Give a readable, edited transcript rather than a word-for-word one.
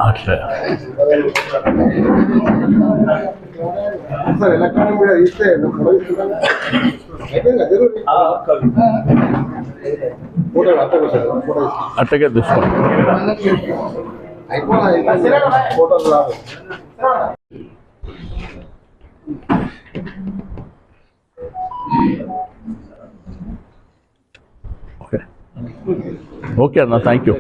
అట్లా sir electronic media ఇస్తే అట్టగే తీసుకోండి. ఫోటోలు రాదు. ఓకే అన్న, థ్యాంక్ యూ.